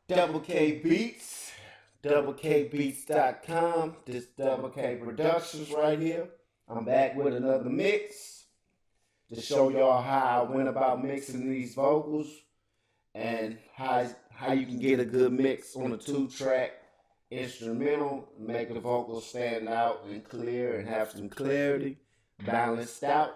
DoubleKBeats, DoubleKBeats.com. This DoubleK Productions right here. I'm back with another mix to show y'all how I went about mixing these vocals and how you can get a good mix on a 2-track instrumental, make the vocals stand out and clear and have some clarity, balanced out.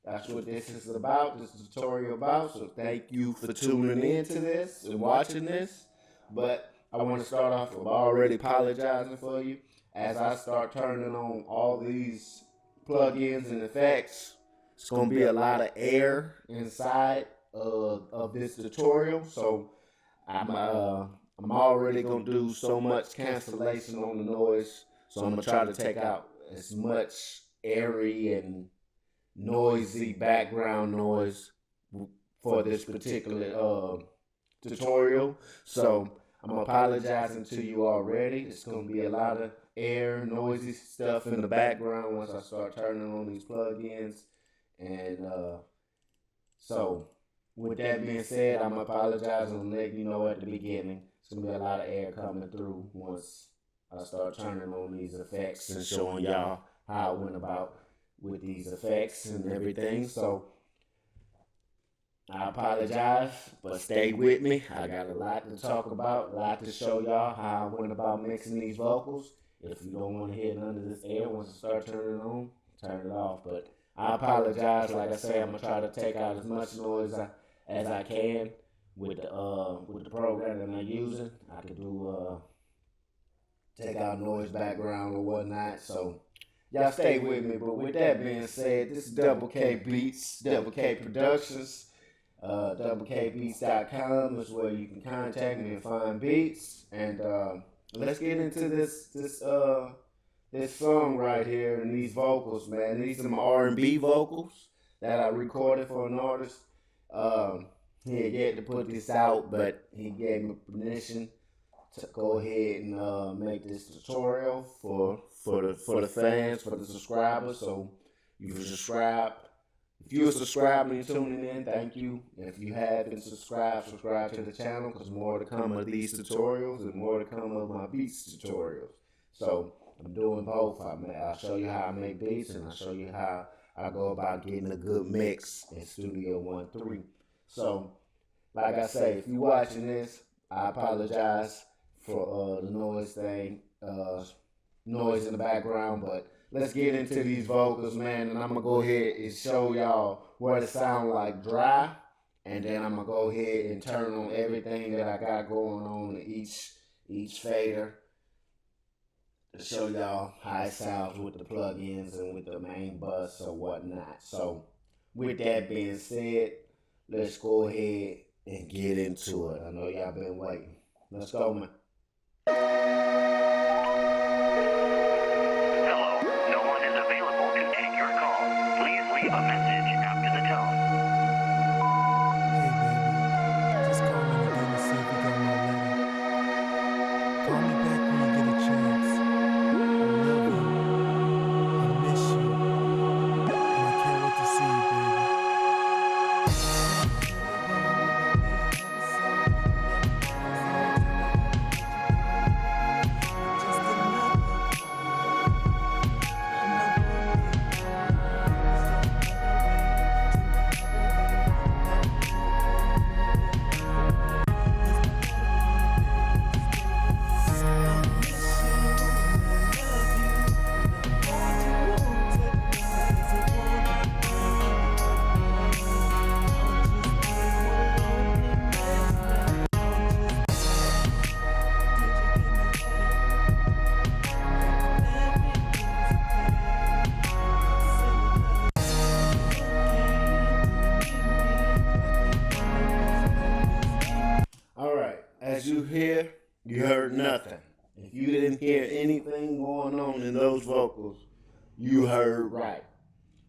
That's what this is about, this tutorial about. So thank you for tuning in to this and watching this. But I want to start off with already apologizing for you as I start turning on all these plugins and effects. It's going to be a lot of air inside of this tutorial. So I'm already going to do so much cancellation on the noise. So I'm going to try to take out as much airy and noisy background noise for this particular tutorial. So I'm apologizing to you already. It's going to be a lot of air, noisy stuff in the background once I start turning on these plugins. And so with that being said, I'm apologizing and letting you know at the beginning. It's going to be a lot of air coming through once I start turning on these effects and showing y'all how I went about with these effects and everything. So I apologize, but stay with me. I got a lot to talk about, a lot to show y'all how I went about mixing these vocals. If you don't want to hear none of this air once I start turning it on, turn it off. But I apologize. Like I say, I'm gonna try to take out as much noise as I can with the program that I'm using. I could do take out noise background or whatnot. So y'all stay with me. But with that being said, this is DoubleKBeats, DoubleK Productions. DoubleKBeats.com is where you can contact me and find beats. And let's get into this song right here and these vocals, man. These are my R&B vocals that I recorded for an artist. He had yet to put this out, but he gave me permission to go ahead and make this tutorial for the fans, for the subscribers. So you can subscribe. If you're subscribing and tuning in, thank you. If you haven't subscribed, subscribe to the channel, because more to come of these tutorials and more to come of my beats tutorials. So I'm doing both. I'll show you how I make beats, and I'll show you how I go about getting a good mix in Studio 1.3. So, like I say, if you're watching this, I apologize for the noise thing, noise in the background, but let's get into these vocals, man, and I'm going to go ahead and show y'all what it sounds like dry, and then I'm going to go ahead and turn on everything that I got going on in each fader to show y'all how it sounds with the plugins and with the main bus or whatnot. So with that being said, let's go ahead and get into it. I know y'all been waiting. Let's go, man. A message after the tone. Hey baby, just call me again to see if you got my letter. Call me back when you get a chance. I love you, I miss you, and I can't wait to see you, baby. As you hear, you heard nothing. If you didn't hear anything going on in those vocals, you heard right.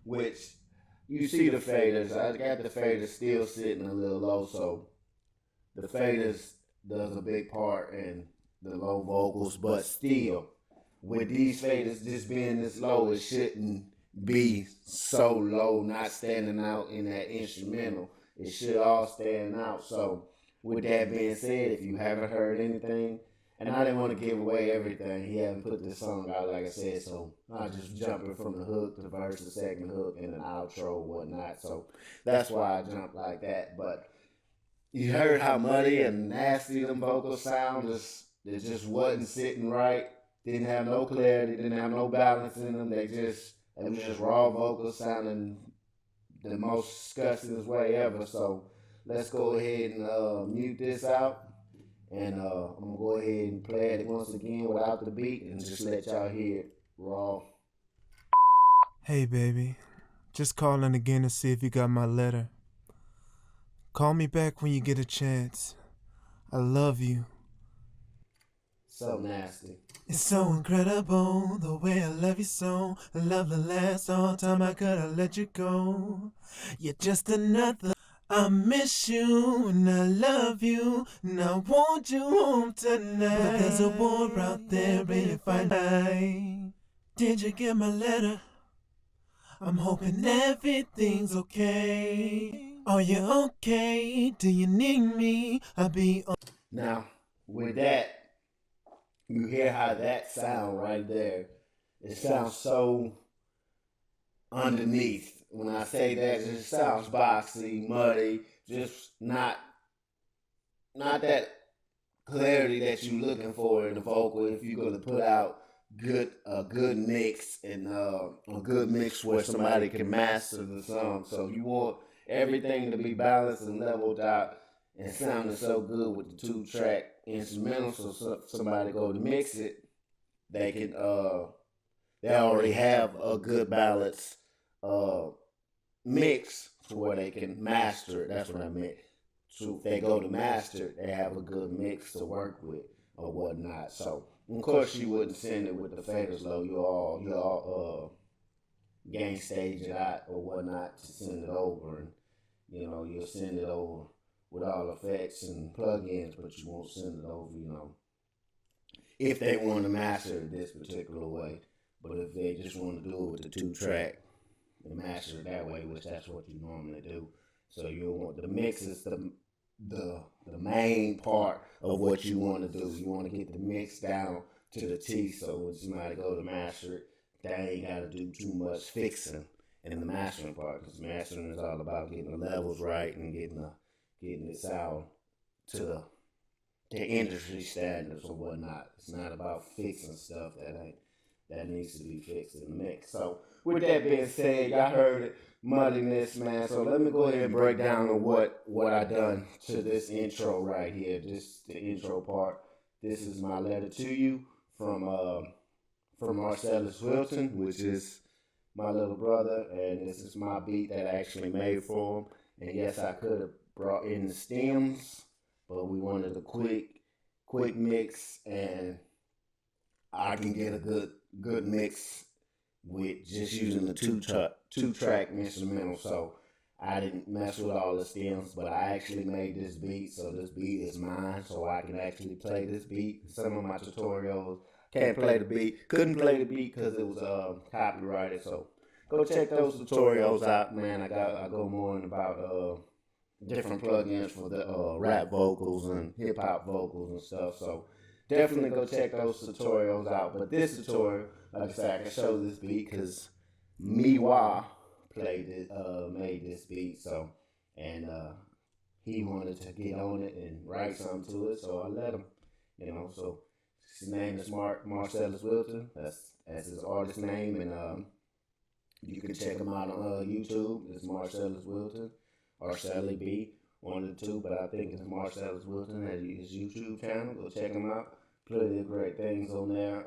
Which, you see the faders. I got the faders still sitting a little low, so the faders does a big part in the low vocals, but still, with these faders just being this low, it shouldn't be so low, not standing out in that instrumental. It should all stand out. So with that being said, if you haven't heard anything, and I didn't want to give away everything, he hadn't put this song out, like I said, so I just jumping from the hook to verse, the second hook, and an outro, whatnot. So that's why I jumped like that. But you heard how muddy and nasty them vocals sound. It just wasn't sitting right. Didn't have no clarity. Didn't have no balance in them. It was just raw vocals sounding the most disgusting way ever. So let's go ahead and mute this out. And I'm going to go ahead and play it once again without the beat and just let y'all hear it raw. Hey, baby. Just calling again to see if you got my letter. Call me back when you get a chance. I love you. So nasty. It's so incredible the way I love you so. I love the last all time I could have let you go. You're just another. I miss you and I love you and I want you home tonight. But there's a war out there and if I die. Did you get my letter? I'm hoping everything's okay. Are you okay? Do you need me? I'll be on. Now, with that, you hear how that sound right there. It sounds so underneath. When I say that, it just sounds boxy, muddy, just not that clarity that you're looking for in the vocal. If you're gonna put out a good mix and a good mix where somebody can master the song, so you want everything to be balanced and leveled out and sounding so good with the 2-track instrumental. So somebody go to mix it, they can they already have a good balance mix to where they can master it. That's what I meant. So if they go to master it, they have a good mix to work with or whatnot. So of course you wouldn't send it with the faders low. You all gain stage it out or whatnot to send it over, and you'll send it over with all effects and plugins, but you won't send it over, if they want to master it this particular way. But if they just want to do it with the 2-track and master it that way, which that's what you normally do. So you want the mix is the main part of what you want to do. You want to get the mix down to the T, so when somebody go to master it, they ain't got to do too much fixing in the mastering part, because mastering is all about getting the levels right and getting it sound to the industry standards or whatnot. It's not about fixing stuff that needs to be fixed in the mix. So with that being said, y'all heard it, muddiness, man. So let me go ahead and break down on what I done to this intro right here. This the intro part. This is my letter to you from Marcellus Wilton, which is my little brother, and this is my beat that I actually made for him. And yes, I could have brought in the stems, but we wanted a quick mix, and I can get a good mix with just using the two-track instrumental. So I didn't mess with all the stems, but I actually made this beat, so this beat is mine, so I can actually play this beat. Some of my tutorials can't play the beat, couldn't play the beat because it was copyrighted. So go check those tutorials out, man. I go more in about different plugins for the rap vocals and hip hop vocals and stuff. So definitely go check those tutorials out. But this tutorial, like I said, I can show this beat because Miwa made this beat. So, and he wanted to get on it and write something to it, so I let him. So his name is Marcellus Wilton. That's his artist name, and you can check him out on YouTube. It's Marcellus Wilton or Sally B, one of the two, but I think it's Marcellus Wilton at his YouTube channel. Go check him out. Plenty of great things on there.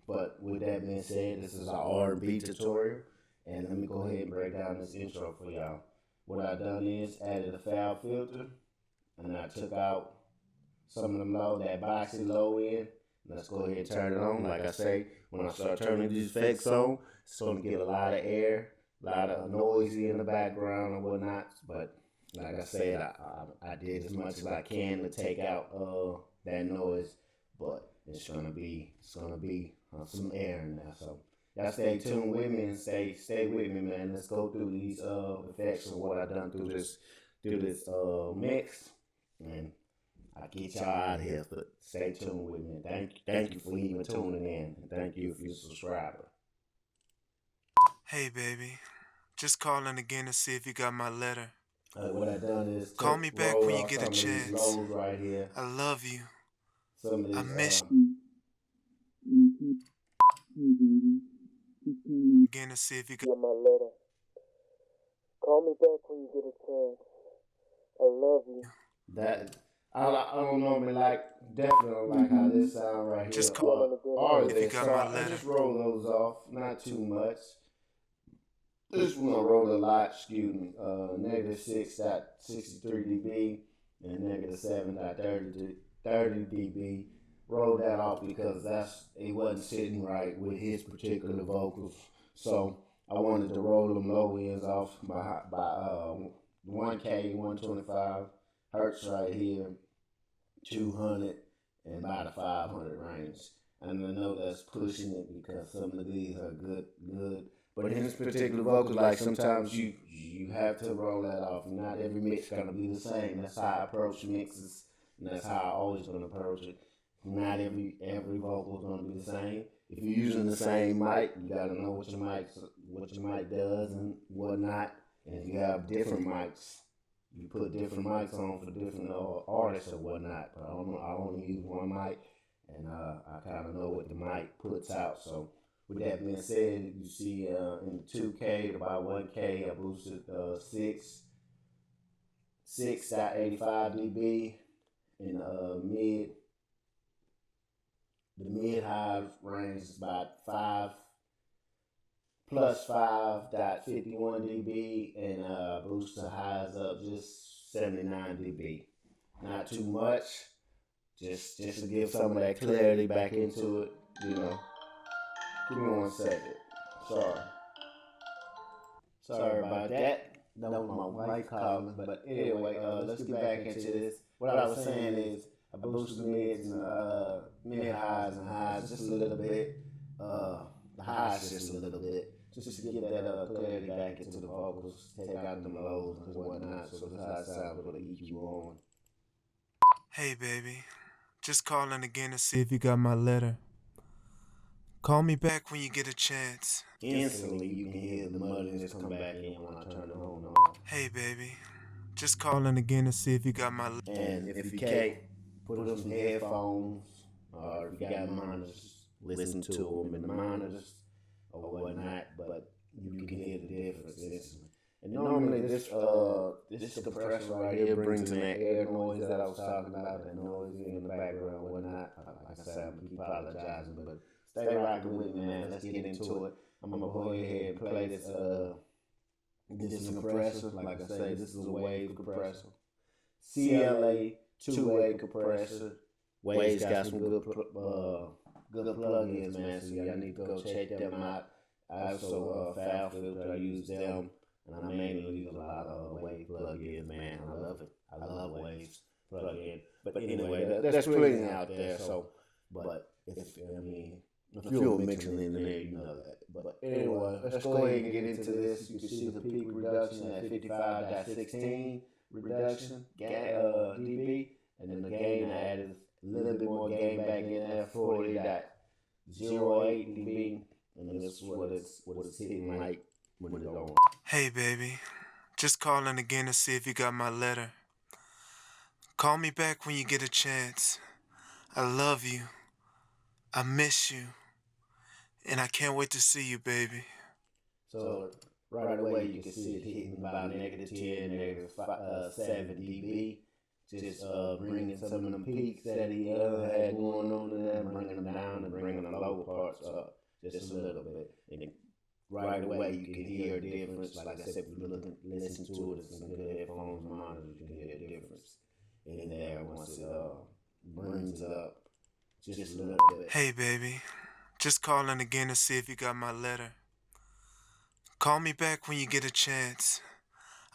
But with that being said, this is our R&B tutorial, and let me go ahead and break down this intro for y'all. What I done is added a foul filter, and I took out some of them that boxy low end. Let's go ahead and turn it on. Like I say, when I start turning these effects on, it's going to get a lot of air, a lot of noisy in the background and whatnot. But like I said, I did as much as I can to take out that noise. But it's gonna be some air in there. So y'all stay tuned with me and stay with me, man. Let's go through these effects of what I done through this mix. And I get y'all out of here, but stay tuned with me. Thank you for even tuning in. And thank you if you're a subscriber. Hey, baby. Just calling again to see if you got my letter. What I done is Call me back roll when you off get some a of these chance. lows right here. I love you. Some of these, I miss again to see if you got my letter. Call me back when you get a chance. I love you. that I don't normally definitely don't like how this sound right here. Just call or if you this. got So my I letter. just roll those off, not too much. This one I rolled a lot, excuse me. -6.63 dB and -7.30 dB. Rolled that off because it wasn't sitting right with his particular vocals. So I wanted to roll them low ends off by 1K, 125 hertz right here, 200 and about a 500 range. And I know that's pushing it because some of these are good. But in this particular vocal, like sometimes you have to roll that off. Not every mix gonna be the same. That's how I approach mixes, and that's how I always gonna approach it. Not every vocal is gonna be the same. If you're using the same mic, you gotta know what your mic does and whatnot. And if you have different mics, you put different mics on for different artists or whatnot. But I only use one mic, and I kind of know what the mic puts out. So with that being said, you see in the 2K to about 1K, I boosted 6.85 dB in the mid high range is about 5 plus 5.51 dB, and boost the highs up just 79 dB. Not too much, just to give some of that clarity back into it, you know. Give me 1 second. Sorry about that. That was my wife calling. But anyway, let's get back into this. What I was saying is I boosted the mids and mid highs and highs just a little bit. The highs just a little bit. Just to get that clarity back into the vocals. Take out them lows and whatnot. So this is how it sounds with the EQ on. Hey, baby. Just calling again to see if you got my letter. Call me back when you get a chance. Instantly, you can hear the muddiness come back in when I turn the horn on. Hey, baby. Just calling again to see if you got my letter. And if you can't, put on some headphones, or if you got monitors, listen to them in the monitors or whatnot. But you can hear the difference instantly. And normally this compressor right here brings in that air noise that I was talking about, that noise in the background and whatnot. Like I said, I keep apologizing, but stay rocking with me, man. Let's get into it. I'm gonna go ahead and play this compressor. Like I say, this is a wave compressor. CLA 2-way compressor. Wave's got some good plugins, man. So y'all need to go check them out. I also Foul Filter, I use them. And I mainly use a lot of Wave plugins, man. I love it. I love Wave's plugin. But anyway, there's plenty out there. So, but if you're mixing in there, you know that. But anyway, let's go ahead and get into this. You can see the peak reduction at 55.16 reduction dB, and then the gain I added a little bit more gain back in there, 40.08 dB, and this is what it's hitting like when it's going. Hey, baby. Just calling again to see if you got my letter. Call me back when you get a chance. I love you. I miss you. And I can't wait to see you, baby. So right away you can see it hitting about -10, -7 dB. Just bringing some of them peaks that he had going on in there, bringing them down and bringing the low parts up just a little bit. And right away you can hear a difference. Like I said, if you listen to it with some good headphones and monitors, you can hear the difference in there once it brings it up just a little bit. Hey, baby. Just calling again to see if you got my letter. Call me back when you get a chance.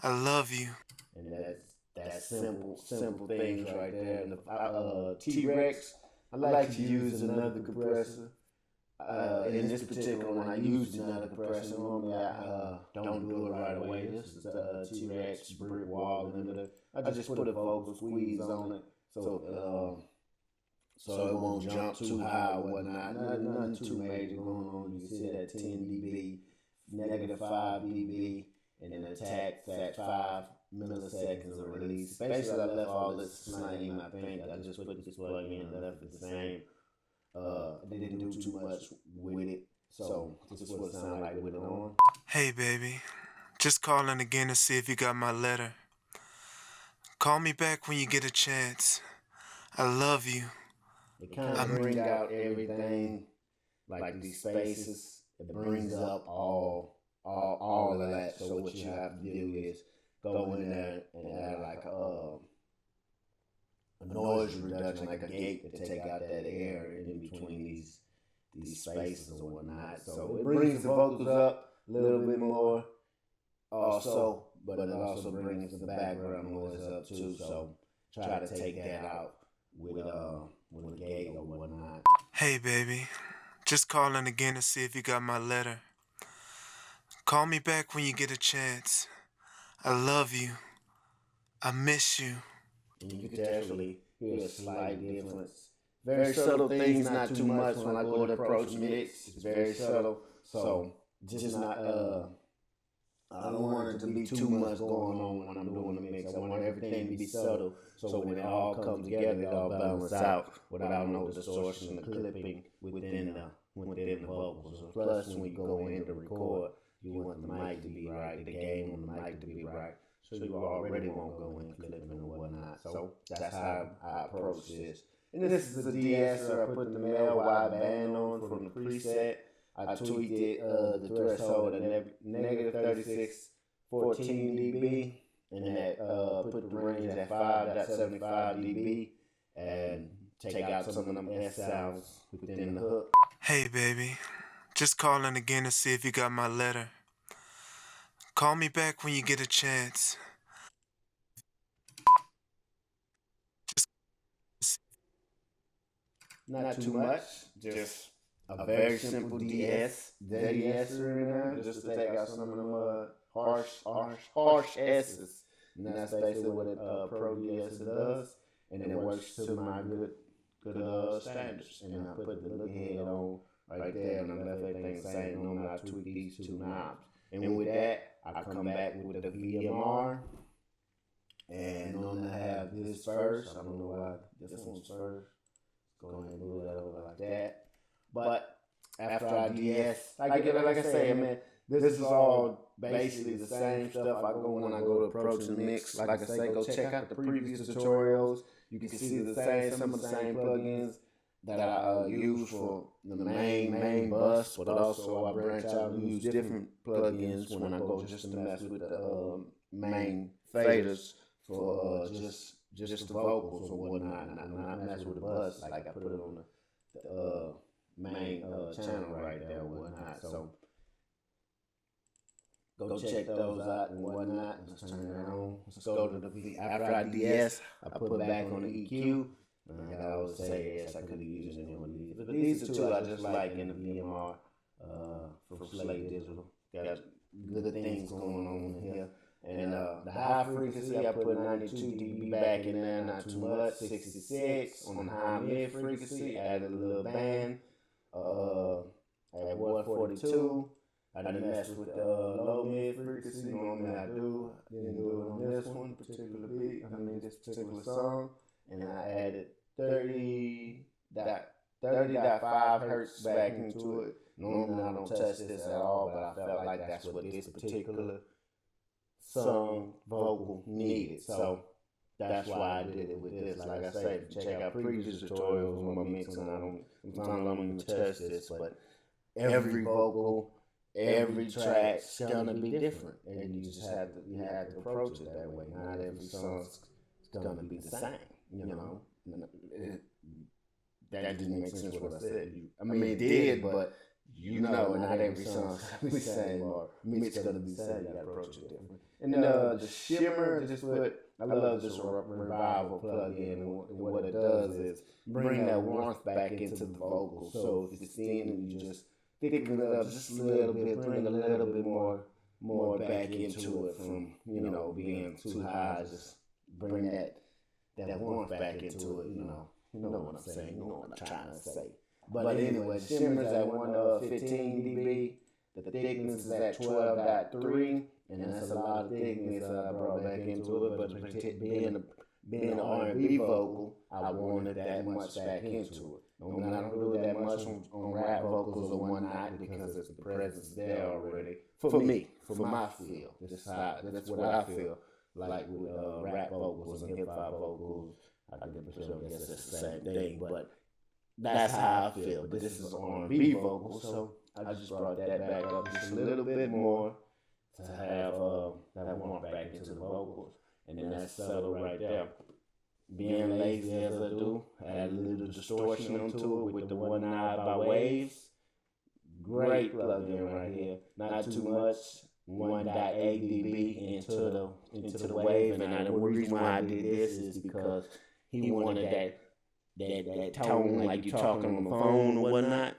I love you. And that's simple things right there. And the T-Rex, I like to use another compressor. In this particular one, I used another compressor. Normally, I don't do it right away. This is the T-Rex brick wall limiter. I just put a vocal squeeze on it, so it won't jump too high or whatnot. Nothing too major going on. You can see that 10 dB, negative 5 dB, and an attack at 5 milliseconds of release. Basically, I left all this sliding in my finger. I just put this plug in and left it the same. Didn't do too much with it, so this is what it sounded like with it on. Hey baby, just calling again to see if you got my letter. Call me back when you get a chance. I love you. It kind of brings out everything, like these spaces. It brings up all of that. So what you have to do is go in there and add like a noise reduction, like a gate to take out that air in between these spaces or whatnot. So it brings the vocals up a little bit more also, but it also brings the background noise up too. So try to take that out with a gate or whatnot. Hey baby, just calling again to see if you got my letter. Call me back when you get a chance. I love you. I miss you. And you can definitely hear a slight difference. Very subtle things, not too much. When I go to approach mix, it's very subtle. So just not I don't want it to be too much going on when I'm doing the mix. I want everything to be subtle, so when it all comes together, it all balance out without no distortion or clipping within the vocals. Plus, when you go in to record, you want the mic to be right, the gain on the mic to be right, so you already won't go in clipping and whatnot. So that's how I approach this. And this is a de-esser. I put the male wide band on from the preset. I tweaked it, the threshold at negative 36, 14 dB, and that put the range at 5.75 dB, and take out some of them S sounds within the hook. Hey baby, just calling again to see if you got my letter. Call me back when you get a chance. Not too much, just a very simple de-esser in there, just to take out some of them harsh S's. And that's basically what a Pro de-esser does, and it works to my good standards. And I put the look head on right there, and I left everything the same. Normally I tweak these two knobs, and with that I come back with the VMR, and normally I have this first. I don't know why this one's first. Go ahead and move that over like that. But after I de-ess, like I say, man, this is all basically the same stuff I go when I go to Prouction mix. Like I say, go check out the previous tutorials. You can see some of the same plugins that I use for the main bus, but also I branch out and use different plugins when I go just to mess with the main faders for just the vocals or whatnot. And I mess with the bus, like I put it on the main channel right there and whatnot. So go check those out and whatnot. Let's turn that on. Let's go to the after I de-ess, I put back on the EQ. I always say yes, I could have used any one of these, but these are two I just like in the VMR for Slate Digital. Got good things going on here. And the high frequency, I put 92 dB back in there, not too much. 66 on the high mid frequency, added a little band. At 142, I didn't mess with the low mid frequency. Normally I do. Didn't do it on this one particular beat. This particular song, and I added 30.5 hertz back into it. Normally I don't touch this at all, but I felt like that's what this particular song vocal needed. So that's why I did it with this. Like I say, check out previous tutorials on my mixing. Sometimes I don't even touch this, but every vocal, every track's gonna be different, and you just have to approach it that way. Not every song's gonna be the same, you know. That didn't make sense what I said. It did, but not every song's gonna be the same, or mix gonna be the same. You gotta approach it different. And the shimmer, just put I love this revival plugin, and what it does is bring that warmth back into the vocals. So if it's thin, you just thicken it up just a little bit, bring a little bit more back into it from being too high. Just bring that warmth back into it. You know what I'm saying. You know what I'm trying to say. But anyway, the shimmer's at 115 dB. The thickness is at 12.3, and that's a lot of thickness I brought back into it. But being an R&B vocal, I wanted that much back into it. And I don't do that much on rap vocals or whatnot because it's the presence there already. For me, for my feel, that's what I feel like with rap vocals and hip hop vocals. I guess it's the same thing, but that's how I feel. But this is R&B vocal, so I just brought that back up just a little bit more to have that warmth back into the vocals, and then that's subtle right there. Being lazy as I do, add a little distortion onto it with the 1 knob by Waves. Great plugin right here. Not too much. 1.8 dB into the wave, and the reason why I did this is because he wanted that tone like you talking on the phone or whatnot,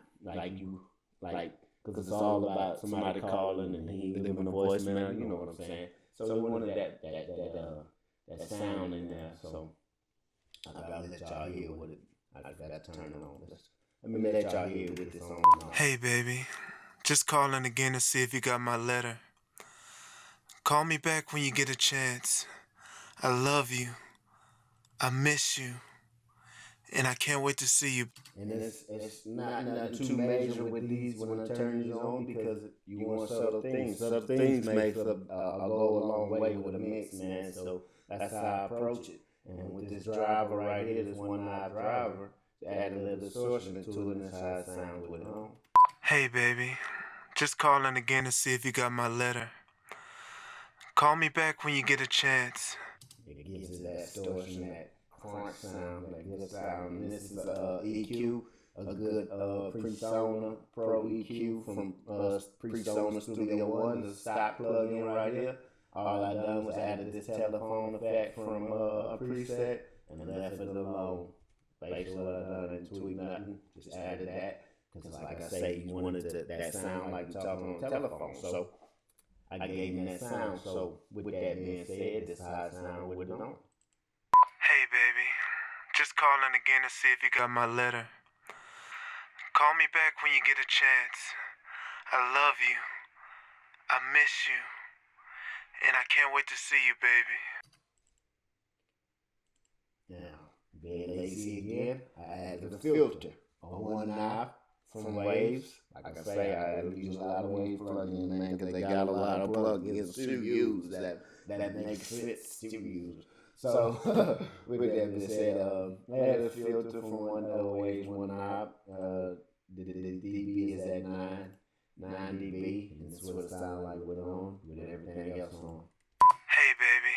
because it's all about somebody calling and he leaving a voicemail. You know what I'm saying? So we wanted that sound in there. So I gotta let y'all hear what it. I gotta turn it on. Let me let y'all hear what this song is on. Hey baby, just calling again to see if you got my letter. Call me back when you get a chance. I love you. I miss you. And I can't wait to see you. And it's not nothing too major with these when I turn these on because you want subtle things. Subtle things makes go a long way with a mix, man. So that's how I approach it. And with this driver right here, this 1 knob driver, add a little distortion into it, and that's how it sounds with it on. Hey baby, just calling again to see if you got my letter. Call me back when you get a chance. It gives it that distortion, that crunch sound, that good sound. And this is EQ, a good Presonus Pro EQ from Presonus Studio One, the stock plug-in right here. All I done was added this telephone effect from a preset and left it alone. Basically what I done, didn't tweak nothing, just added that. Because like I say, you wanted that sound like you're talking on the telephone. So I gave him that sound. So with that being said, this is how it sounds with it on. Hey baby, just calling again to see if you got my letter. Call me back when you get a chance. I love you. I miss you. And I can't wait to see you, baby. Now, being lazy again, I added a filter on 1 knob from Waves. Like I say, I use a lot of Waves plugins, man, because they got a lot of plugins to use that makes sense to use. So, with that being said, I had a filter from one Waves 1 knob. The dB is at 9 dB, and that's what it sounds like with everything else on. Hey baby,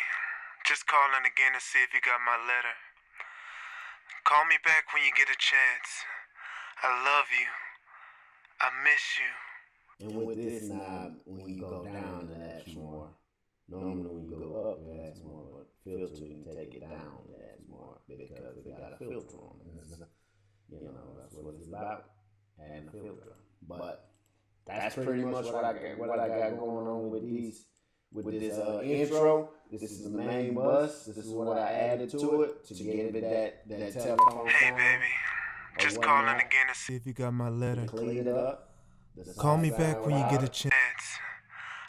just calling again to see if you got my letter. Call me back when you get a chance. I love you. I miss you. And with this knob, when you go down, it adds more. Normally when you go up, it adds more, but filter, you can take it down, it adds more, because it got a filter on it. That's what it's about, adding a filter. But that's pretty much what I got going on with these. With this intro, this is the main bus. This is what I added to it to give it that telephone Hey sound. baby, just calling again to see if you got my letter. Clean it up. Call me back when you get a chance.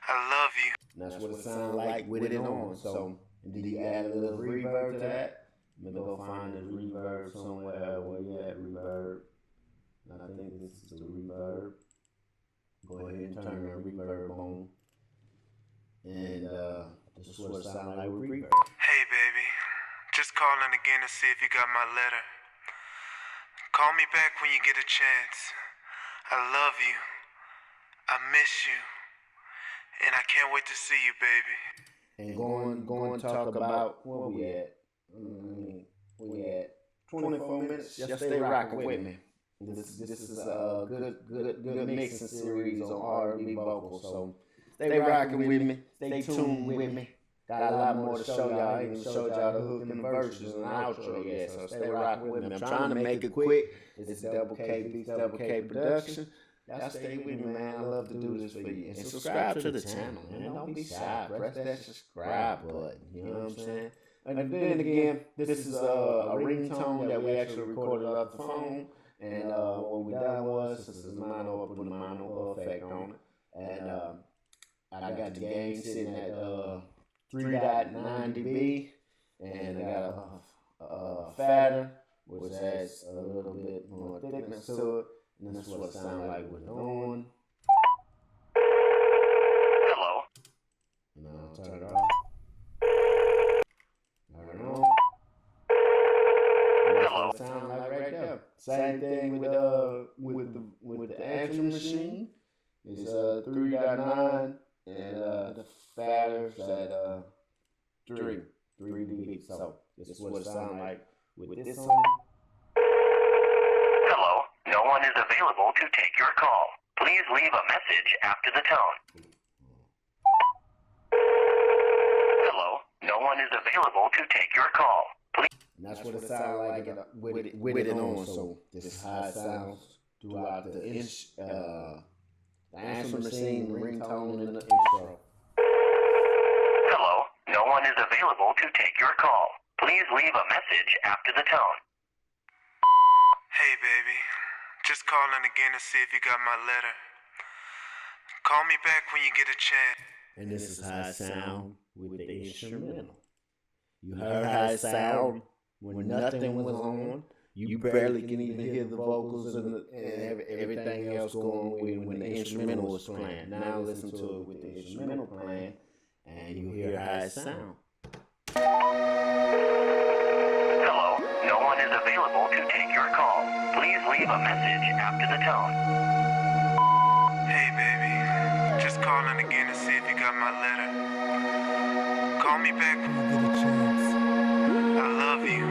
I love you. And that's what it sounds like with it on. So, and then you add a little reverb to that. I'm gonna go find this reverb somewhere. Where you at, reverb? I think this is the reverb. Go ahead and turn the reverb on. And this is what it sounds like with reverb. Hey baby, just calling again to see if you got my letter. Call me back when you get a chance. I love you. I miss you. And I can't wait to see you, baby. And going to talk about where we at. We at 24 minutes. Just stay rocking with me. This is a good mixing series on R&B vocals. So stay rocking with me. Stay tuned with me. Got a lot more to show y'all. I even showed y'all the hook and the verses and the outro yet, so stay rocking with me. I'm trying to make it quick. It's DoubleKBeats, DoubleK Production. Y'all stay with me, man. I love to do this for you. And subscribe to the channel, man. Don't be shy. Press that subscribe button. You know what I'm saying? And then again, this is a ringtone that we actually recorded off the phone. And what we done was, this is mono, put a mono effect on it. And I got the gain sitting at 3.9 dB. And I got a fader, which adds a little bit more thickness to it. And that's what it sounds like we're doing. Hello. Now turn it off. Turn it on. And that's what it sounds like right there. Same thing with the answering machine. It's 3.9 and the fader's at 3 dB. So this is what it sounds like with this one. Hello. No one is available to take your call. Please leave a message after the tone. Hello. No one is available to take your call. Please. And that's what it sounds like with it on. So this is how it sounds throughout the answer machine, ringtone, and the intro. Hello. No one is available to take your call. Please leave a message after the tone. Hey, baby. Just calling again to see if you got my letter. Call me back when you get a chance. And this is how it sounds with the instrumental. You heard how it sound when nothing was on. You barely can even hear the vocals and everything else going when the instrumental was playing. Now listen to it with the instrumental playing, and you hear how it sound. Hello. No one is available to take your call. Please leave a message after the tone. Hey, baby. Just calling again to see if you got my letter. Call me back when you get a chance. I love you. I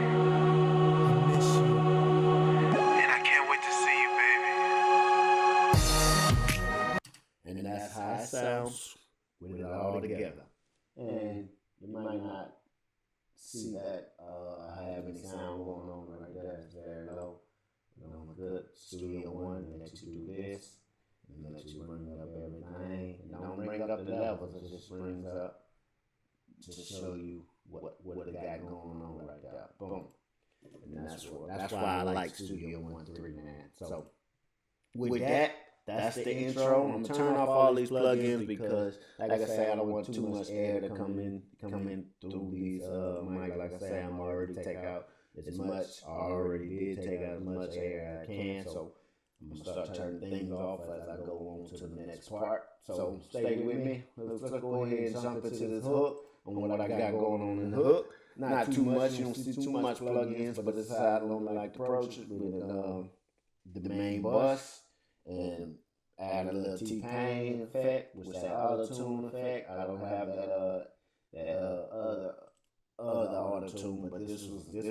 miss you. And I can't wait to see you, baby. And that's how it sounds with it all together. And you might not see that I have any sound going on right there. It's very low. On a good Studio One, let you do this, and let you bring up everything. And don't bring up the levels, it just brings up to show you what it got going on right there. Boom. And that's why I like Studio One 3, man. So with that, that's the intro. I'm gonna turn off all these plugins because, like I say, I don't want too much air to come in through these mics. Like I say, I'm already take out as much. I already did take out as much air as I can. So I'm gonna start turning things off as I go on to the next part. So stay with me. Let's go ahead and jump into this hook on what I got going on in the hook. Not too much. You don't see too much plugins, but it's how I normally like to approach it with the main bus. And add a little T-Pain effect, which is that auto-tune effect. I don't have that other auto-tune, but this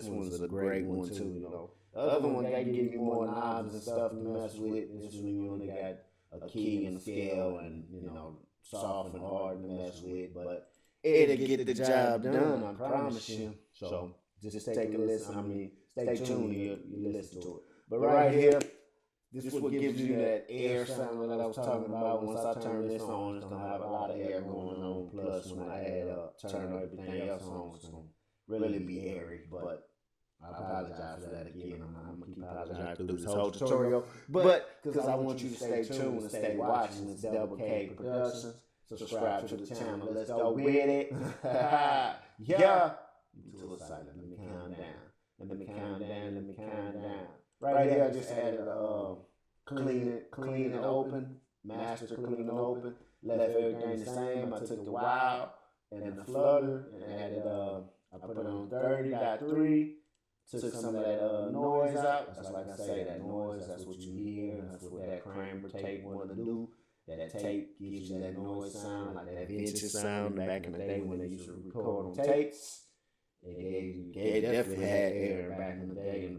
one was a great one too, you know. The other one, they give you more knobs and stuff to mess with. This one, you only got a key and a scale and, you know, soft and hard to mess with, but it'll get the job done, I promise you. So just take a listen. I mean, stay tuned, you listen to it. But right here, this is what gives you that air sound that I was talking about. Once I turn this on, it's gonna have a lot of air going on. Plus, when I turn everything else on, it's gonna really be airy. But I apologize for that again. I'm gonna keep apologizing through this whole tutorial. But because I want you to stay tuned and stay watching, it's DoubleK Productions. Subscribe to the channel. Let's go with it. Yeah. Until it's silent. Let me count down. Right here, I just added clean and open, master clean and open, left everything the same. I took the wild and the flutter and added, I put it on 30.3, took some of that noise out. That's like I say, that noise, that's what you hear, that's what that Kramer tape wanted to do. That tape gives you that noise sound, like that vintage sound back in the day when they used to record on tapes. It definitely had air back in the day, and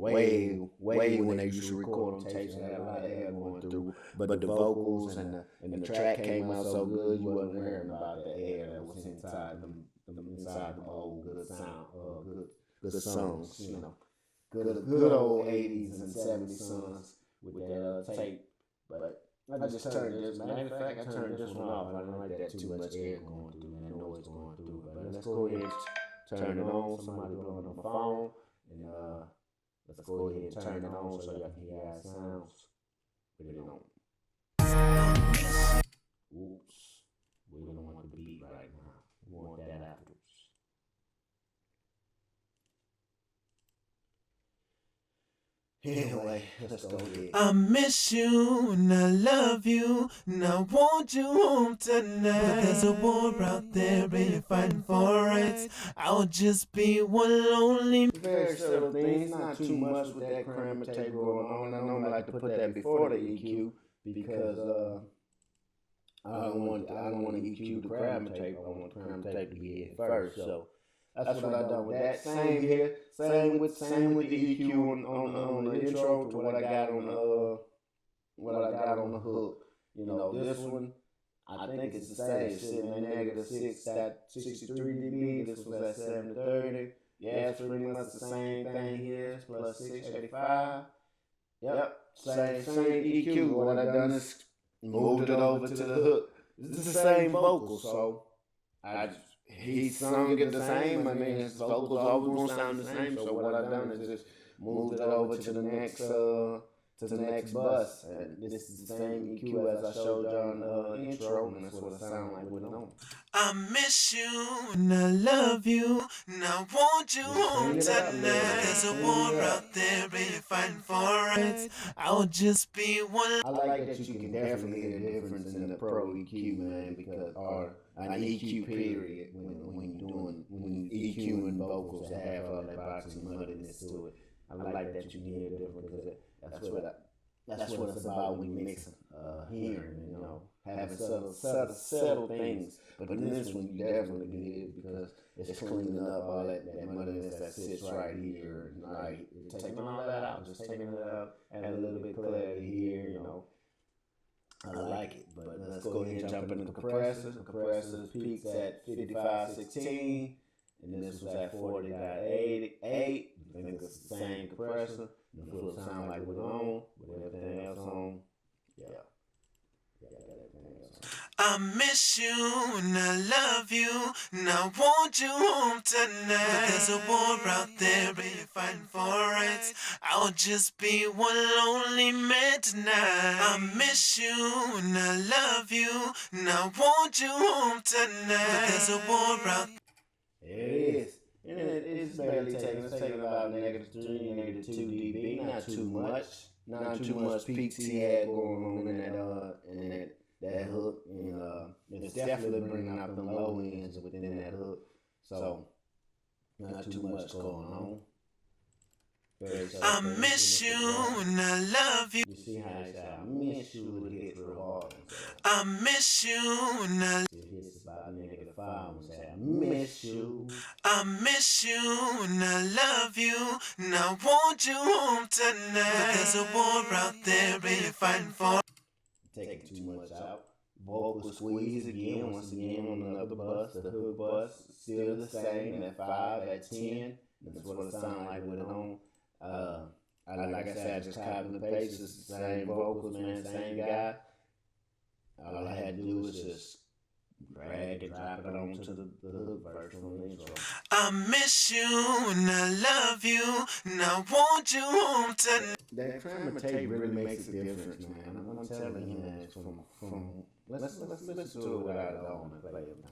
way when they used to record on tapes, they had a lot of air going through. But the vocals and the track came out so good, you wasn't hearing about the air that was inside them old good sound, good songs, you know, good old 80s and 70s songs with that tape. But I just turned this. Matter of fact, I turned this one off. I don't like that too much air going through, that noise going through. But let's go ahead and turn it on. Somebody blowing on the phone, and let's go ahead and turn it on so y'all can hear how it sounds. Put it on. Oops, we don't want the beat right now. We want that afterwards. Anyway, let's go ahead. I miss you and I love you and I want you home tonight. But there's a war out there and you're fighting for rights. I'll just be one lonely. Very subtle things, not too much with that crammer tape going on. I normally like to put that before the EQ because I don't want to EQ the crammer tape. I want the crammer tape to be hit first. So that's what I done with that. Same here. Same with the EQ on the intro to what I got on the hook. You know, this one I think it's the same. It's sitting at -6 at 63 dB. This was at 730. Yeah, it's pretty much the same thing here. It's plus 685. Yep, same EQ. What I done is moved it over to the hook. It's the same vocal, so he sung it the same. I mean, his vocals always gonna sound the same. So what I done is just moved it over to the next bus. And this is the same EQ as I showed y'all in the intro, and that's what it sounds like with it on. I miss you and I love you and I want you home tonight. There's a war out there and you're fighting for rights. I'll just be one. I like that you can definitely hear the difference in the Pro EQ, man, because or an EQ period when you EQing vocals that have all that boxing muddiness to it. I like that you can hear the difference because that's what it's about when you mix hearing, you know, having subtle things. But in this one, you definitely can hear it because it's cleaning up all that muddiness that sits right here. Right, taking all that out, just taking it out, add a little bit clarity here, you know. I like it, but let's go ahead and jump into the compressors. The compressors peaks at 5516, and this was at 40.88. I think it's the same compressor. The full sound like we're on, with everything else on. Yeah. I miss you and I love you and I want you home tonight. But there's a war out there and you're fighting for rights. I'll just be one lonely man tonight. I miss you and I love you and I want you home tonight. But there's a war out there. It is. And it's barely taking. It's taking about -3, -2 dB. Not too much. Not too much peaks he had going on in that hook. And it's definitely bringing out the low ends within that hook. So not too much going on. I miss you and I love you. You see how it's I miss you, it hits real hard. I miss you and I. It hits about -5 when say I miss you. I miss you and I love you and I want you home tonight. But there's a war out there and you're fighting for. Taking too much out. Vocal squeeze again, once again on another bus. The hook bus still the same at 5, at 10. That's what it sounds like with it on. Like I said, I just copied and pasted. It's the same vocals, man, same guy. All I had to do was just drag and drop it onto the hook verse from the intro. I miss you and I love you and I want you home tonight. That crammer tape really makes a difference, man. I'm telling you, man. From let's listen to it without it on and play it.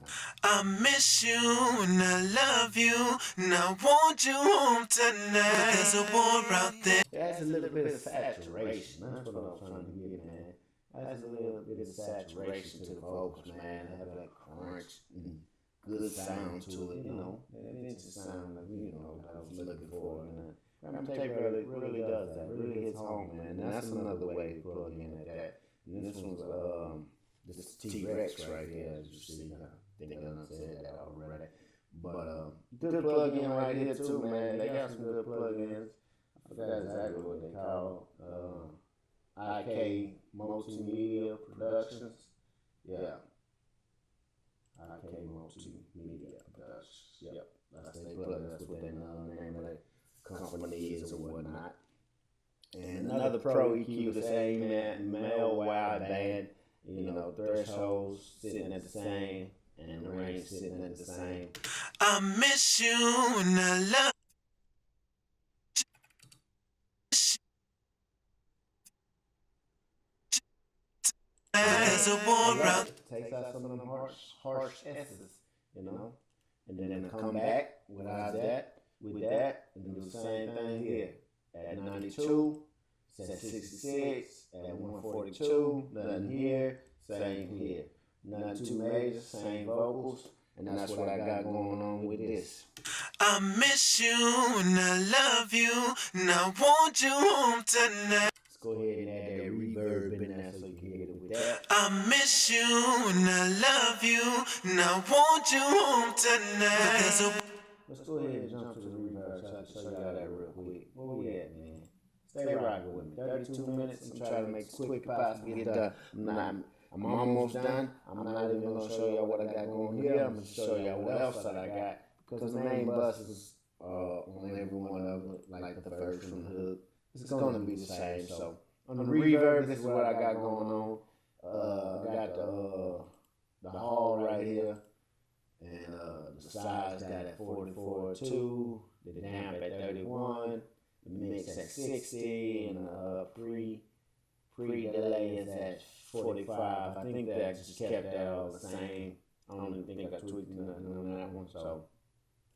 I miss you and I love you and I want you home tonight. But there's a war out there. It adds a little bit of saturation. That's what I'm trying to get, man. Adds a little bit of saturation to the vocals, man. Have that crunch and good sound to it, you know. It's a sound that, you know, that I was looking for. And crammer tape really does that. Really hits home, man. And that's another way to plug in at that. And this one's this T-Rex right here, as you see. I think I said that already. But good plug-in right here too, man. They got some good plug-ins. I forgot exactly what they call. IK Multimedia Productions. Yeah. IK Multimedia Productions. Yep. That's what their name of the company is or whatnot. And another Pro EQ, the same male wide band, thresholds sitting at the same, and the range sitting at the same. I miss you and I love there's a war out. Takes out some of them harsh S's, and then come back without that, with that, and do the same thing here. At 92, set 66, at 142, nothing here, same here. Nothing too major, same vocals, and that's what I got going on with this. I miss you and I love you and I want you home tonight. Let's go ahead and add that reverb in there so you can get it with that. I miss you and I love you and I want you home tonight. Let's go ahead and jump to the reverb so I can show y'all that real quick. Where we at, man? Stay rocking with me. 32 minutes. I'm trying to make it quick as possible. Get done. I'm almost done. I'm not even going to show y'all what I got going here. I'm going to show y'all what else that I got. Because the main buses on every one of them, like the verse from the hook, it's going to be the same. So on the reverb, this is what I got going on. I got the hall right here. And the sides got at 44.2, the damp at 31, the mix at 60, and the pre-delay is at 45. I think that I just kept that all the same. I don't even think I tweaked nothing on that one. So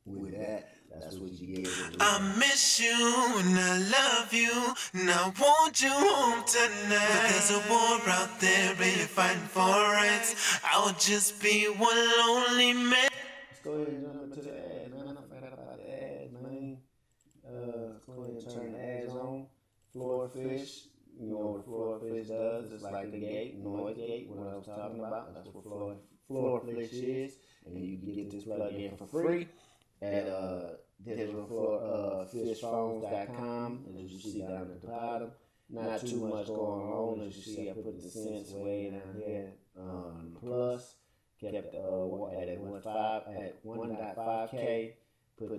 with that, that's what you get. I miss you and I love you and I want you home tonight. But there's a war out there and you're fighting for rights. I would just be one lonely man. Let's go ahead and jump into the ads, man. I forgot about the ads, man. Let's go ahead and turn the ads on. Floor fish. You know what a floor fish does? It's like the gate, noise gate, what I was talking about. That's what floor fish is. And you can get this plug-in for free at digitalfishphones.com, as you see down at the bottom. Not too much going on. As you see, I put the cents way down here. Plus, kept at 1.5K. Put the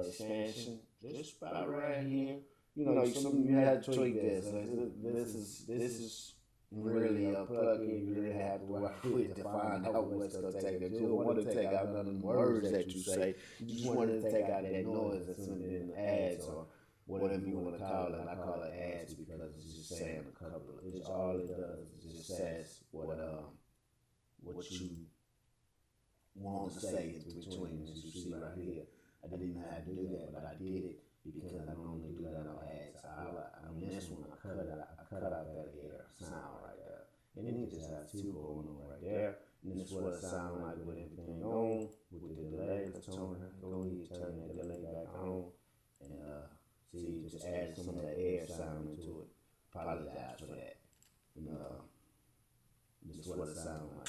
expansion just about right here. You had to tweak this. This is really a plug-in. You really have to work with to find out what's going to take it. You don't want to take out none of the words that you say. You just want to take out that noise that's in the ads or whatever you want to call it. I call it ads because it's just saying a couple. It's all it does. It just says what you want to say in between, as you see right here. I didn't have to do that, but I did it because I normally do that on ads. On this one, I cut out that air sound right there. And then it just has two going on right there. And this is what it sounds like with everything on, with the delay. Let's go ahead and turn that delay back on. And see, just add some of that air sound into it. Apologize for that. And this is what it sounds like.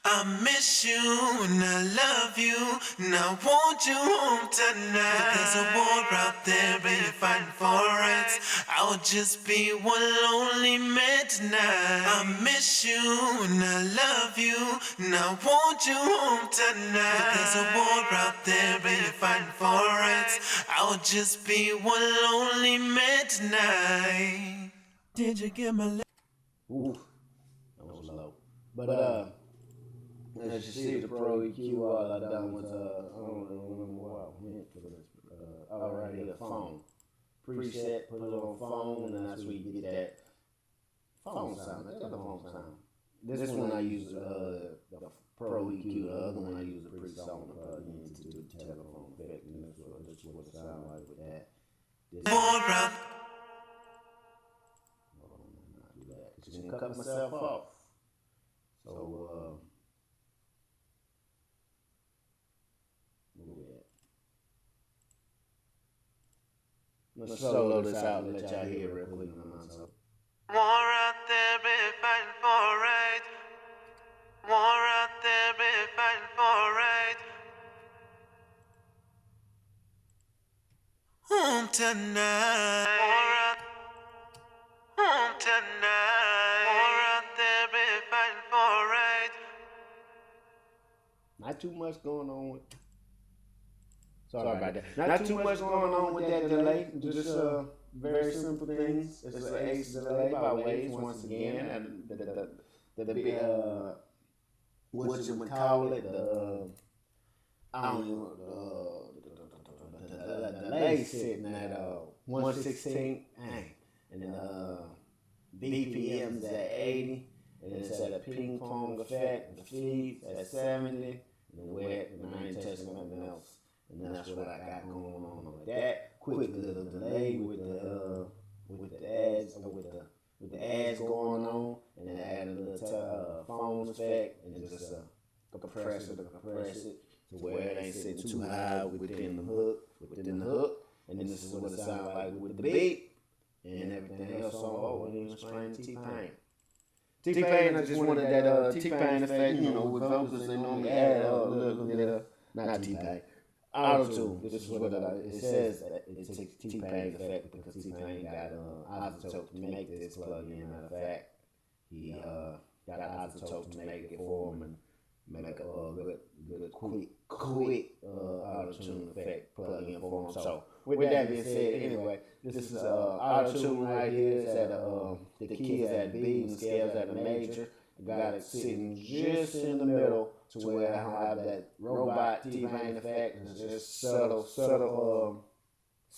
I miss you and I love you and I want you home tonight. But there's a war out there and you're fighting for rights. I would just be one lonely man tonight. I miss you and I love you and I want you home tonight. But there's a war out there and you're fighting for rights. I would just be one lonely man tonight. Did you get my Ooh, that was low. But as you see, the Pro EQ, all I done was, I don't remember what I meant for this. Right here, phone. Preset, put it on phone, and that's where you get that phone sound. That's the phone sound. This one I use the Pro EQ, the other one I use the Presonus plug-in to do the telephone effect, and that's what it sounds like with that. This you can cut myself off. So, let's solo this out and let y'all hear real quick. War out there, be fighting for right. War out there, be fighting for right. Home tonight. Home tonight. More out there be fighting for right. Not too much going on with. Sorry about that. Not too much going on with that delay. Just very simple things. It's an ace delay by waves once again, and the what you would call it, I don't know, the delay sitting at 116, and BPMs at 80, and it's at a ping pong effect. The feeds at 70, and the wet, and I ain't touching nothing else. And that's what I got going on with that. Quick little delay with the ads going on, and then add a little phone effect, and just compress it to where it ain't sitting too high within the hook, and then this is what it sounds like with the beat and everything else on. And even spraying T-Pain. T-Pain, I just wanted that T-Pain effect, with vocals they normally add a little bit of, not T-Pain. Auto-tune. This is what it says. It takes T-Pain effect because T-Pain got Isotope to make this plug-in. Matter of fact, he got Isotope to make it for him and make a good quick auto-tune effect plug-in for him. So with that being said, anyway, this is auto-tune right here. It's at the key is at B and the scales at a major. Got it sitting just in the middle to where I don't have that robot T-Pain effect. It's just subtle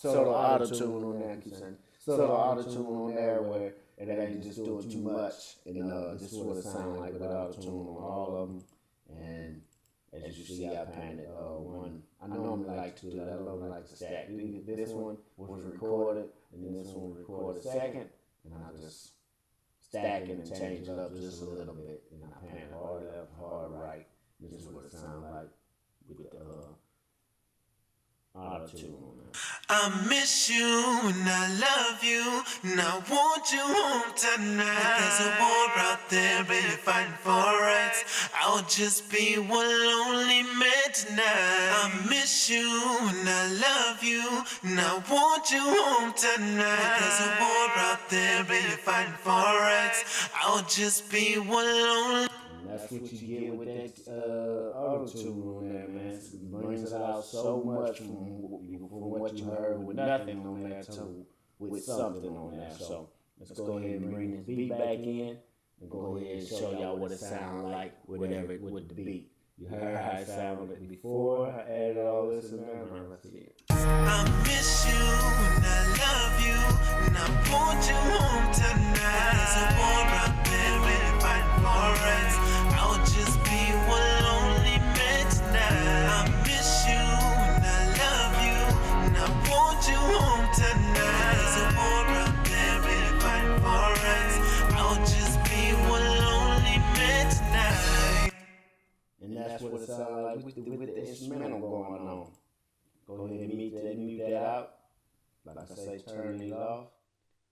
auto-tune on there. I keep saying subtle auto-tune on there where it ain't just doing too much. And this is what it sounds like with auto-tune on all of them. And as you see, I painted one. I normally like to do that. I normally like to stack. This one was recorded, and then this one was recorded second, and I just stack it and change it up just a little bit. And I paint hard left, hard right. This is what it sounds like with the auto-tune on there. I miss you and I love you and I want you home tonight. There's a war out there, baby, fighting for rights. I'll just be one lonely man tonight. I miss you and I love you and I want you home tonight. There's a war out there, baby, fighting for rights. I'll just be one lonely. And that's what you get with that auto-tune on there, man. It brings it out so much from what you heard with nothing on there to with something on there. So let's go ahead and bring this beat back in and go ahead and show y'all what it sounds like with the beat. You heard how it sounded before. I added all this in there. Let's see it. I miss you and I love you and I want you home tonight. There's a war out there, really fighting for rights. I'll just be one lonely man tonight. I miss you and I love you and I want you home tonight. There's a war out there, really fighting for rights. I'll just be one lonely man tonight. And that's what it sounds like with the instrumental going on. Go ahead and mute that out. Like I say, turn it off.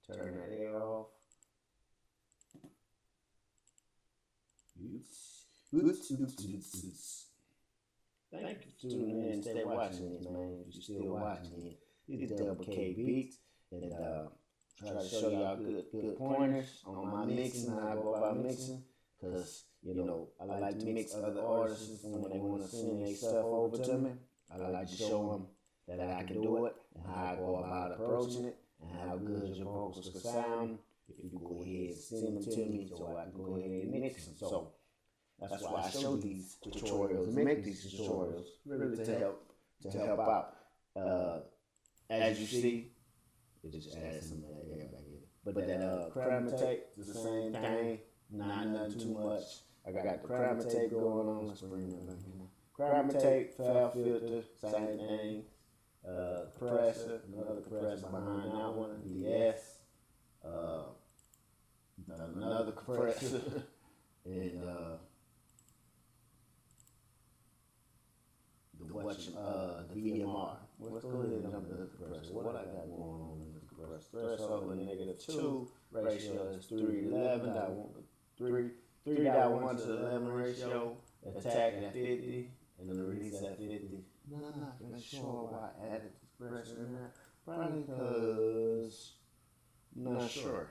Turn that air off. Thank you for tuning in and stay watching this, man. If you're still watching it, it's DoubleKBeats. And try to show y'all good pointers on my mixing, how I go about mixing. Because, I like to mix other artists when they want to send their stuff over to me. I like to show them that I can do it and how I go about approaching it and how good your vocals can sound if you go ahead and send them to me so I can go ahead and mix them. So that's why I show these tutorials and make these tutorials really to help out. As you see, it just adds some of that air back in. But that crowd tape is the same thing, not nothing too much. I got the crowd tape going on. Let's bring that back in. Crowd tape, file filter, same thing. Compressor, another compressor behind that one. De-ess, another compressor, and the VMR. Let's go ahead and jump to the compressor. What I got going on in the compressor? Threshold of -2, ratio is 3:1 to 11 ratio. Attack at 50, and then release at 50. Not sure why I added the compressor in there, Probably because I'm not sure.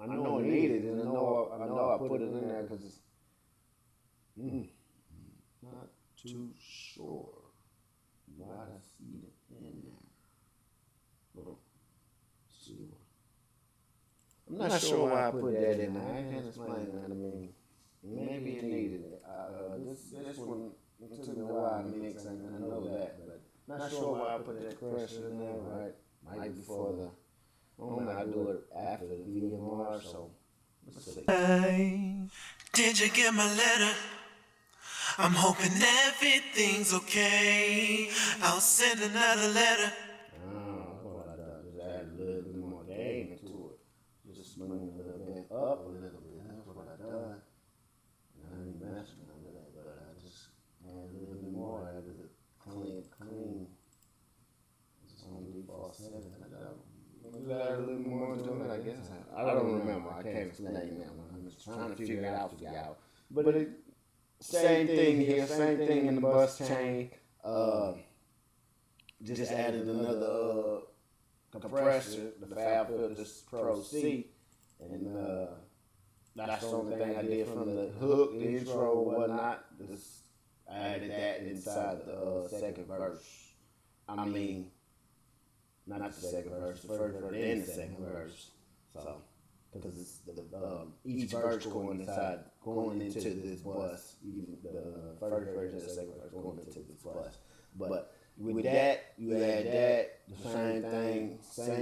I know I need it, and I know I put it in there because it's not too sure why I see it in there. Well, see what. I'm not sure why I put that in there. I can't explain that. I mean, maybe it needed it. This one it took me a while to mix, and I know that, but not sure why I put that pressure in there. Right before the moment I do it after the VMR. So let's see. Hey, did you get my letter? I'm hoping everything's okay. I'll send another letter. That's what I done. Just add a little bit more game into it. Just bring it a little bit up a little bit. That's what I done. I ain't messing with that, but I just add a little bit more. I did it clean. It's on default setting. Just add a little more to it, I guess. I don't remember. I can't explain that one. I'm just trying to figure it out. But it, same thing here, same thing in the bus chain. Just added another compressor, the Fab Filters Pro C, and that's the only thing I did from the hook, the intro, whatnot. Just added that inside the second verse. I mean, not the second verse, the first verse and the second verse. So, because it's each verse going into this bus, even the first verse and the second verse going into this bus. But with that, you add that, the same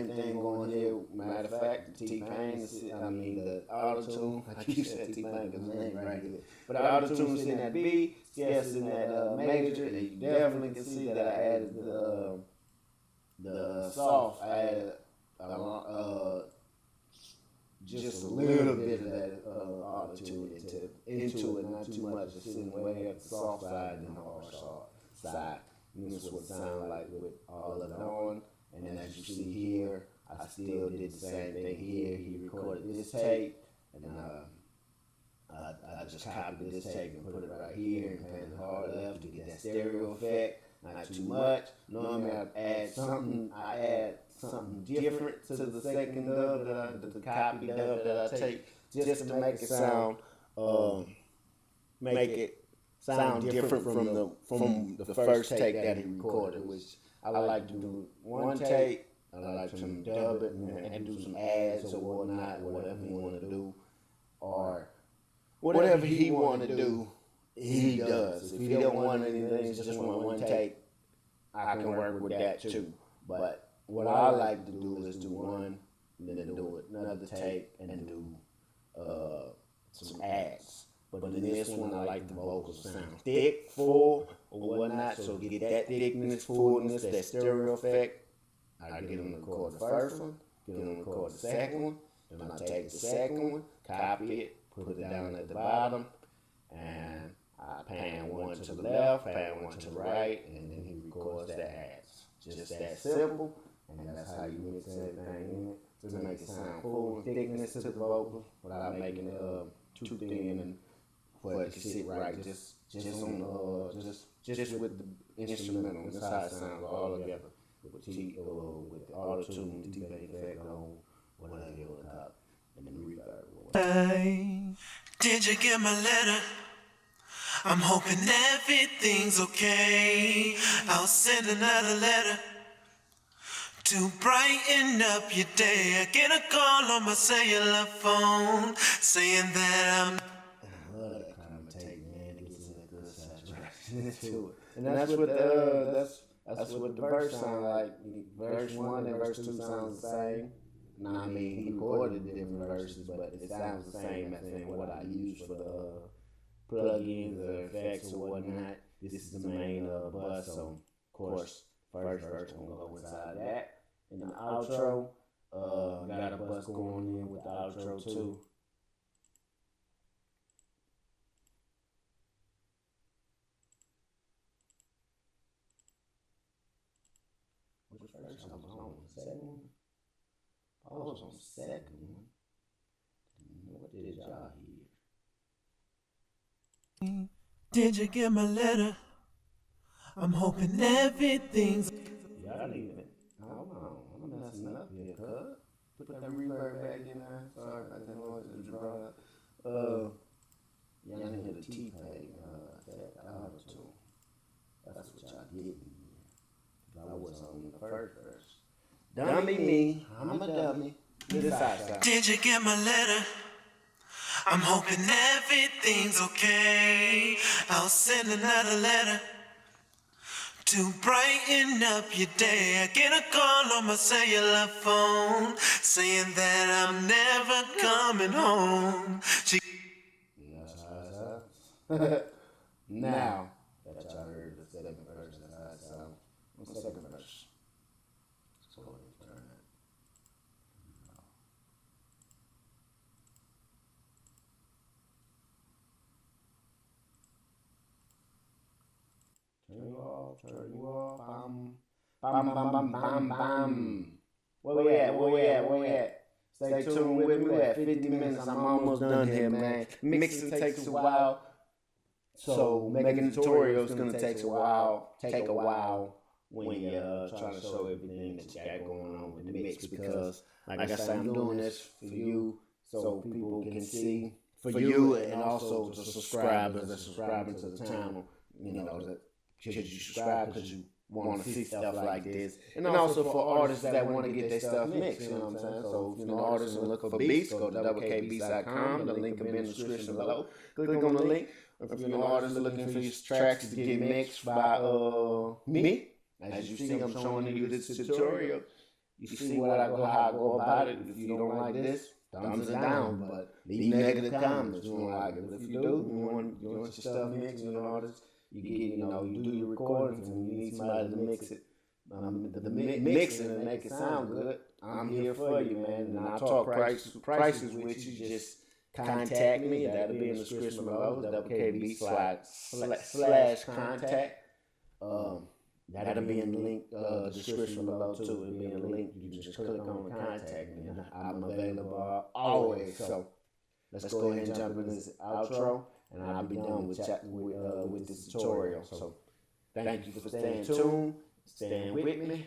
thing going here. Matter of fact, the T-Pain, the auto-tune, like you said, T-Pain, because it ain't right here. But the auto-tune is in that B, yes, in that major, and you definitely can see that I added the soft. I added just a little bit of that auto-tune into it, not too much. It's sitting way at the soft side and the hard side. And this is what it sounds like with all of it on. And then as you see here, I still did the same thing here. He recorded this tape, and I just copied this tape and put it right here and painted hard left to get that stereo effect. Not too much. Normally I add something different to the second dub the copy dub that I take, just to make it sound different from the first take that he recorded, which I like to do one take. I like to dub it and do some ads or whatnot, whatever he want to do, or whatever he want to do, he does. If he don't want anything, just want one take, I can work with that too. But what I like to do is do one, and then do another take, and do some ads. But in this one, I like the vocals sound thick, full, or whatnot. So get that thickness, fullness, that stereo effect. I get them to record the first one, get them to record the second one, then I take the second one, copy it, put it down at the bottom, and I pan one to the left, pan one to the right, and then he records the ads. Just that simple, and that's how you mix everything in it to make it sound full and thickness to the vocal without making it too thin and for it to sit right. Just with the instrumental. That's how it sounds all together. With the auto-tune, the T-Pain effect on, whatever you want to top, and then the reverb. Hey, did you get my letter? I'm hoping everything's okay. I'll send another letter to brighten up your day. I get a call on my cellular phone saying that I'm. I love that kind of take, man. It gets in a good saturation into it, and that's what the verse sound like. Verse 1 and verse 2 sounds the same. Now, I mean, he recorded different verses, but it sounds the same as in what I use for the plugins or effects or whatnot. This is the main bus, so of course, first verse gonna go inside that. And the outro, got a bus going in with the outro too. Which verse I was on? Second one? I was on second one. What did y'all hear? Did you get my letter? I'm hoping everything's. Y'all need it. Hold on. here, cuz. Put that reverb back in there. Sorry about that noise that brought up. Y'all didn't hear the T-Pay, that auto-tune. That's what y'all didn't hear. I was on the first verse. Dummy me, I'm a dummy. This side. Did you get my letter? I'm hoping everything's okay. I'll send another letter to brighten up your day. I get a call on my cellular phone saying that I'm never coming home. Now that y'all heard the second verse, that's how it sounds. What's the second verse? Let's go ahead and turn that. Turn you off. Bam. Where we at? Stay tuned with me. We're at 50 minutes. I'm almost done here, man. Mixing takes a while. So making tutorials gonna take a while when you're trying to show everything that you got going on with the mix, because like I said, I'm doing this for you so people can see, for you, and also the subscribers that subscribing to the channel, you know, that because you subscribe because you want to see stuff like this, and also for artists that want to get their stuff mixed, you know what I'm saying? So, you know, artists are looking for beats, go to DoubleKBeats.com, the link will be in the description below. Click on the link. If you're an artist looking for your tracks to get mixed by me, as you see, I'm showing you this tutorial. You see how I go about it. If you don't like this, thumbs it down, but leave negative comments. You don't like it. But if you do, you want your stuff mixed, you're an artist, you get, you know, you do your recordings and you need somebody to mix it. Mix it and make it sound good. I'm here for you, man. And I'll talk prices with you. Just contact me. That'll be in the description below. DoubleKBeats/contact. That'll be in the link description below too. It'll be in the link. You just click on the contact me. I'm available always. So let's go ahead and jump into this outro, and I'll be done with this tutorial. So thank you for staying tuned, staying with me.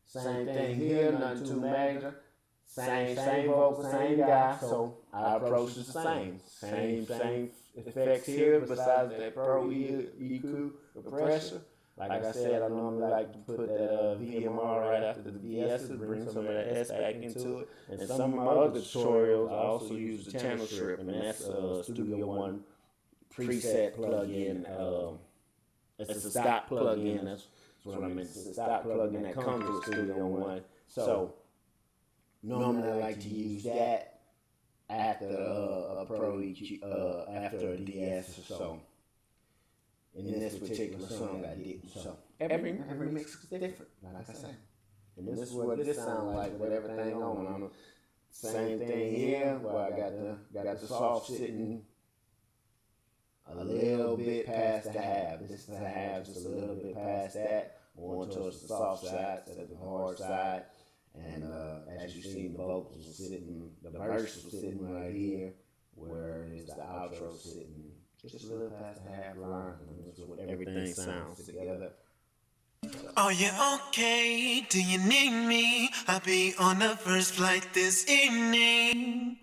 Same thing here, nothing too major. Same vocal, same guy, so our approach is the same. Same effects here, besides that Pro EQ pressure. Like I said, I normally like to put that VMR right after the VS to bring some of that S back into it. And some of my other tutorials, I also use the channel strip, and that's Studio One preset plugin. It's a stock plugin. That's what I meant. It's a stock plugin that comes with Studio One. So normally I like to use that after a Pro EQ, after a DS or so. In this particular song I did. So every mix is different, like I said. And this is what this sounds like with everything on. Same thing here, where I got the soft sitting a little bit past the half. This is the half, just a little bit past that. More towards the soft side instead of the hard side. And as you see, the vocals are sitting, the verse is sitting right here, whereas the outro sitting just a little past the half line. And that's what everything sounds together. Are you okay? Do you need me? I'll be on the first flight this evening.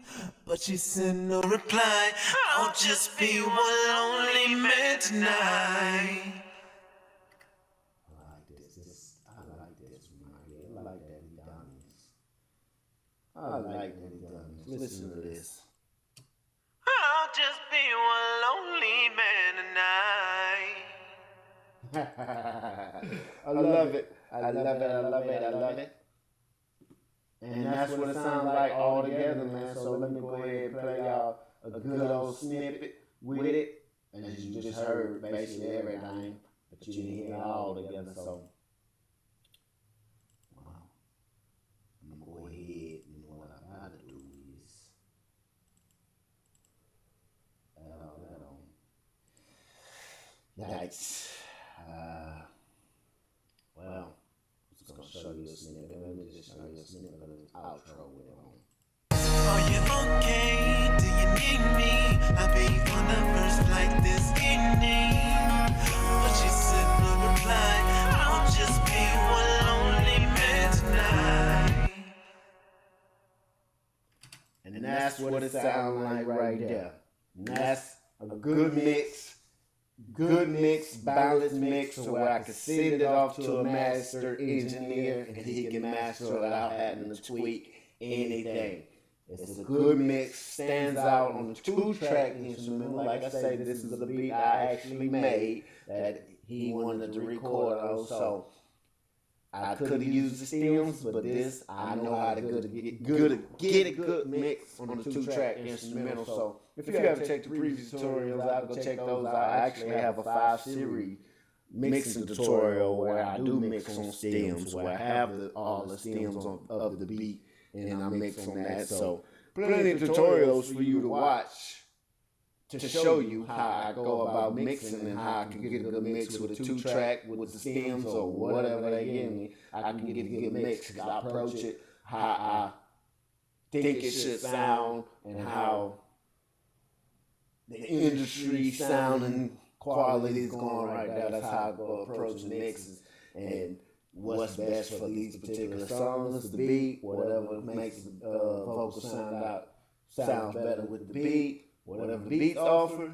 But she said no reply. I'll just be one lonely man tonight. I like this. I like that he done this. I like that he done this. Listen to this. I'll just be one lonely man tonight. I love it. And that's what it sounds like all together, man. So let me go ahead and play y'all a good old snippet with it. And as you just heard basically everything, but you didn't hear it all together. So, wow. I'm going to go ahead, and what I got to do is add all that on. Yikes. Well, I'm just going to show you a snippet. Let me just show you a snippet of this outro with it on. Are you okay? Do you need me? I'll be on the first flight this evening. But she said no reply. I'll just be one lonely man tonight. And that's what it sounds like right there. And that's a good mix, balanced mix, so where I can send it off to a master engineer and he can master it without having to tweak anything. It's a good mix, stands out on the 2-track instrumental. Like I say, this is a beat I actually made that he wanted to record on, so I could have used the stems, but this, I know how to get a good mix on the 2-track instrumental. So if you haven't checked the previous tutorials out, go check those out. I actually have a 5-series mixing tutorial where I do mix on stems, where I have all the stems of the beat, and I mix on that. So plenty of tutorials for you to watch to show you how I go about mixing and how I can get a good mix with a 2-track with the stems or whatever they give me. I can get a good mix because I approach it how I think it should sound and how the industry sound and quality is going right now. That's how I go approach mixes and what's best for these particular songs, the beat, whatever makes the vocal sounds better with the beat. Whatever the beats offer,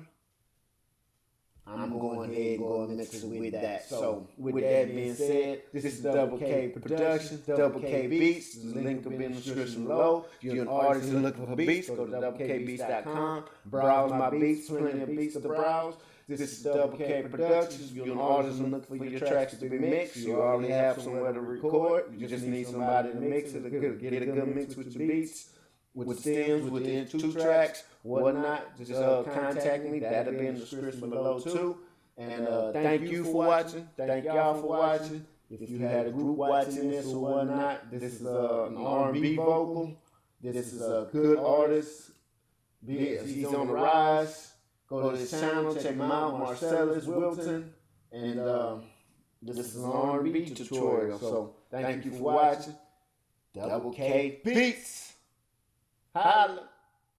I'm going ahead and going mix it with that. So with that being said, this is DoubleK Production, DoubleKBeats. The link will be in the description below. If you're an artist and looking for beats, go to DoubleKBeats.com. Browse my beats, plenty of beats to browse. This is DoubleK Productions. If you're an artist and looking for your tracks to be mixed, you already have somewhere to record. You just need somebody to mix it, get a good mix with your beats, with stems, within 2 tracks, whatnot. Just contact me. That'll be in the description below too. And thank you for watching. Thank y'all for watching. If you had a group watching this or whatnot, this is an R&B vocal. This is a good artist. He's on the rise. Go to his channel, check him out, Marcellus Wilton. And this is an R&B tutorial. So thank you for watching. DoubleKBeats. Holla.